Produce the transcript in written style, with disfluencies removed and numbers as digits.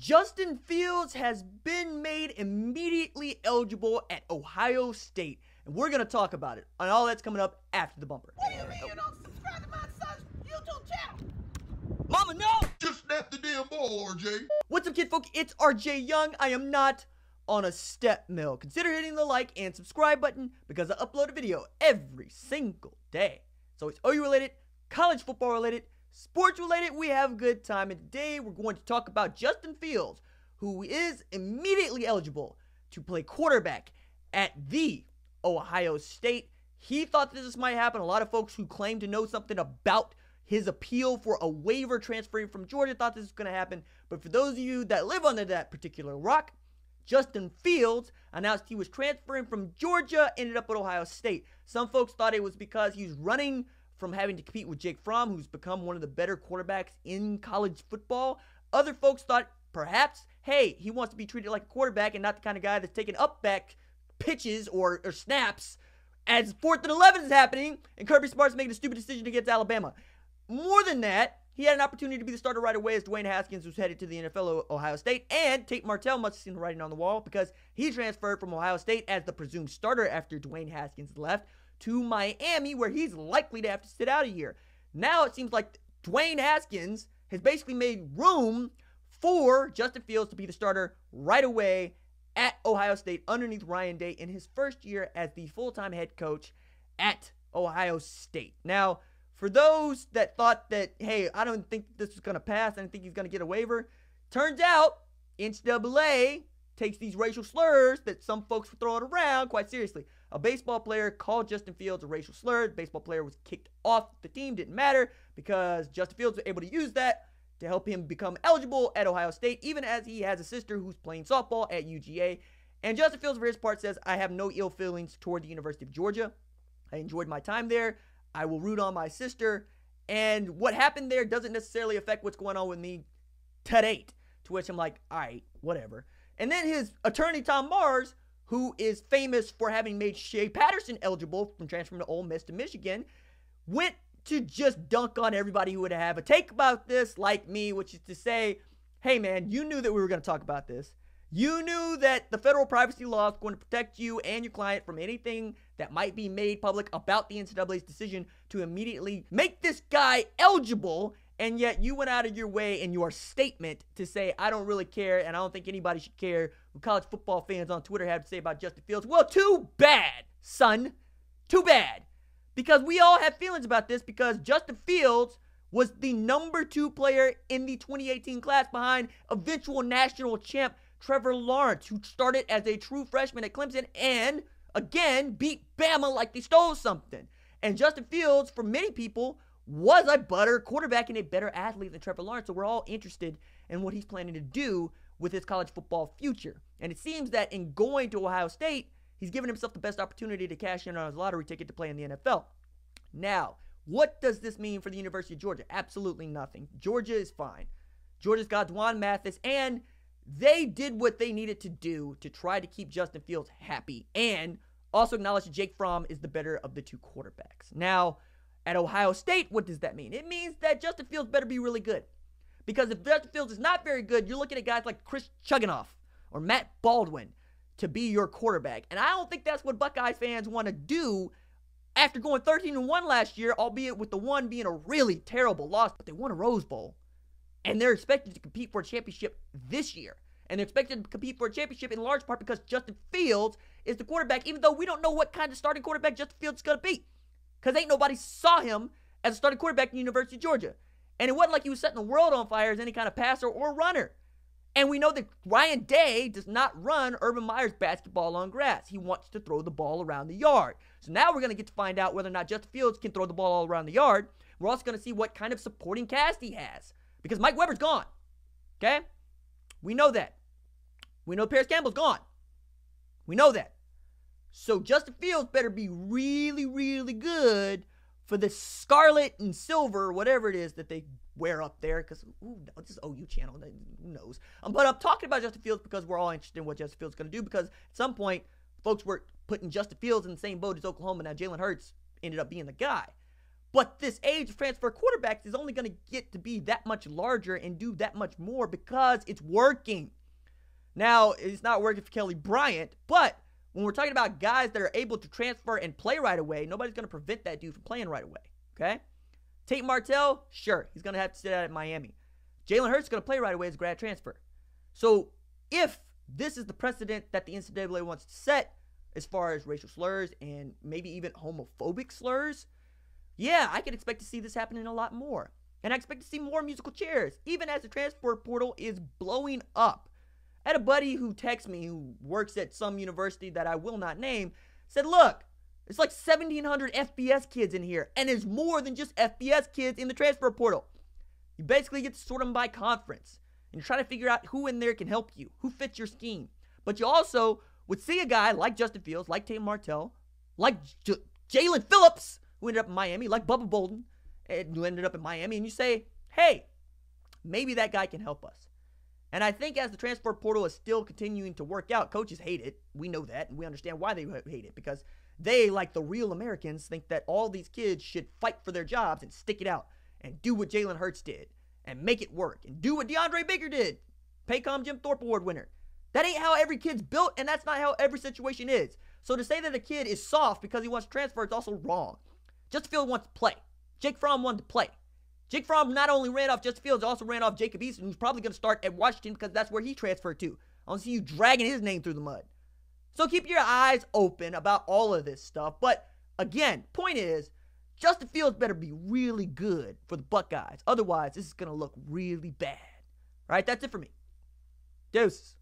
Justin Fields has been made immediately eligible at Ohio State, and we're going to talk about it. And all that's coming up after the bumper. What do you mean you don't subscribe to my son's YouTube channel? Mama, no! Just snap the damn ball, RJ. What's up, kid folk? It's RJ Young. I am not on a step mill. Consider hitting the like and subscribe button because I upload a video every single day. So it's OU related, college football related, sports related. We have a good time, and today we're going to talk about Justin Fields, who is immediately eligible to play quarterback at the Ohio State. He thought this might happen. A lot of folks who claim to know something about his appeal for a waiver transferring from Georgia thought this was going to happen. But for those of you that live under that particular rock, Justin Fields announced he was transferring from Georgia, ended up at Ohio State. Some folks thought it was because he was running from having to compete with Jake Fromm, who's become one of the better quarterbacks in college football. Other folks thought perhaps, hey, he wants to be treated like a quarterback and not the kind of guy that's taking up back pitches or snaps as 4th and 11 is happening and Kirby Smart's making a stupid decision against Alabama. More than that, he had an opportunity to be the starter right away as Dwayne Haskins was headed to the NFL at Ohio State, and Tate Martell must have seen the writing on the wall because he transferred from Ohio State as the presumed starter after Dwayne Haskins left to Miami, where he's likely to have to sit out a year. Now it seems like Dwayne Haskins has basically made room for Justin Fields to be the starter right away at Ohio State underneath Ryan Day in his first year as the full-time head coach at Ohio State. Now, for those that thought that, hey, I don't think this is going to pass, I don't think he's going to get a waiver, turns out NCAA takes these racial slurs that some folks were throwing around quite seriously. A baseball player called Justin Fields a racial slur. The baseball player was kicked off the team. Didn't matter because Justin Fields was able to use that to help him become eligible at Ohio State, even as he has a sister who's playing softball at UGA. And Justin Fields, for his part, says, I have no ill feelings toward the University of Georgia. I enjoyed my time there. I will root on my sister. And what happened there doesn't necessarily affect what's going on with me to date. To which I'm like, all right, whatever. And then his attorney, Tom Mars, who is famous for having made Shea Patterson eligible from transferring to Ole Miss to Michigan, went to just dunk on everybody who would have a take about this like me, which is to say, hey man, you knew that we were going to talk about this. You knew that the federal privacy law is going to protect you and your client from anything that might be made public about the NCAA's decision to immediately make this guy eligible, and yet you went out of your way in your statement to say, I don't really care, and I don't think anybody should care what college football fans on Twitter have to say about Justin Fields. Well, too bad, son. Too bad. Because we all have feelings about this because Justin Fields was the number 2 player in the 2018 class behind eventual national champ Trevor Lawrence, who started as a true freshman at Clemson and, again, beat Bama like they stole something. And Justin Fields, for many people, was a better quarterback and a better athlete than Trevor Lawrence. So we're all interested in what he's planning to do with his college football future. And it seems that in going to Ohio State, he's given himself the best opportunity to cash in on his lottery ticket to play in the NFL. Now, what does this mean for the University of Georgia? Absolutely nothing. Georgia is fine. Georgia's got Dwan Mathis, and they did what they needed to do to try to keep Justin Fields happy and also acknowledge that Jake Fromm is the better of the 2 quarterbacks. Now, at Ohio State, what does that mean? It means that Justin Fields better be really good. Because if Justin Fields is not very good, you're looking at guys like Chris Chugginoff or Matt Baldwin to be your quarterback. And I don't think that's what Buckeyes fans want to do after going 13-1 last year, albeit with the one being a really terrible loss, but they won a Rose Bowl. And they're expected to compete for a championship this year. And they're expected to compete for a championship in large part because Justin Fields is the quarterback, even though we don't know what kind of starting quarterback Justin Fields is going to be. Because ain't nobody saw him as a starting quarterback in the University of Georgia. And it wasn't like he was setting the world on fire as any kind of passer or runner. And we know that Ryan Day does not run Urban Meyer's basketball on grass. He wants to throw the ball around the yard. So now we're going to get to find out whether or not Justin Fields can throw the ball all around the yard. We're also going to see what kind of supporting cast he has. Because Mike Weber's gone. Okay? We know that. We know Paris Campbell's gone. We know that. So Justin Fields better be really, really good for the scarlet and silver, whatever it is that they wear up there. Because, this is OU channel. Who knows? But I'm talking about Justin Fields because we're all interested in what Justin Fields is going to do. Because at some point, folks were putting Justin Fields in the same boat as Oklahoma. Now Jalen Hurts ended up being the guy. But this age of transfer quarterbacks is only going to get to be that much larger and do that much more because it's working. Now, it's not working for Kelly Bryant, but when we're talking about guys that are able to transfer and play right away, nobody's going to prevent that dude from playing right away, okay? Tate Martell, sure, he's going to have to sit out at Miami. Jalen Hurts is going to play right away as a grad transfer. So if this is the precedent that the NCAA wants to set as far as racial slurs and maybe even homophobic slurs, yeah, I can expect to see this happening a lot more. And I expect to see more musical chairs, even as the transfer portal is blowing up. I had a buddy who texted me who works at some university that I will not name, said, look, it's like 1,700 FBS kids in here, and there's more than just FBS kids in the transfer portal. You basically get to sort them by conference, and you're trying to figure out who in there can help you, who fits your scheme. But you also would see a guy like Justin Fields, like Tate Martell, like Jalen Phillips, who ended up in Miami, like Bubba Bolden, who ended up in Miami, and you say, hey, maybe that guy can help us. And I think as the transfer portal is still continuing to work out, coaches hate it. We know that, and we understand why they hate it, because they, like the real Americans, think that all these kids should fight for their jobs and stick it out and do what Jalen Hurts did and make it work and do what DeAndre Baker did, Paycom Jim Thorpe Award winner. That ain't how every kid's built, and that's not how every situation is. So to say that a kid is soft because he wants to transfer is also wrong. Justin Fields wants to play. Jake Fromm wanted to play. Jake Fromm not only ran off Justin Fields, also ran off Jacob Eason, who's probably going to start at Washington because that's where he transferred to. I don't see you dragging his name through the mud. So keep your eyes open about all of this stuff. But again, point is, Justin Fields better be really good for the Buckeyes. Otherwise, this is going to look really bad. All right, that's it for me. Deuces.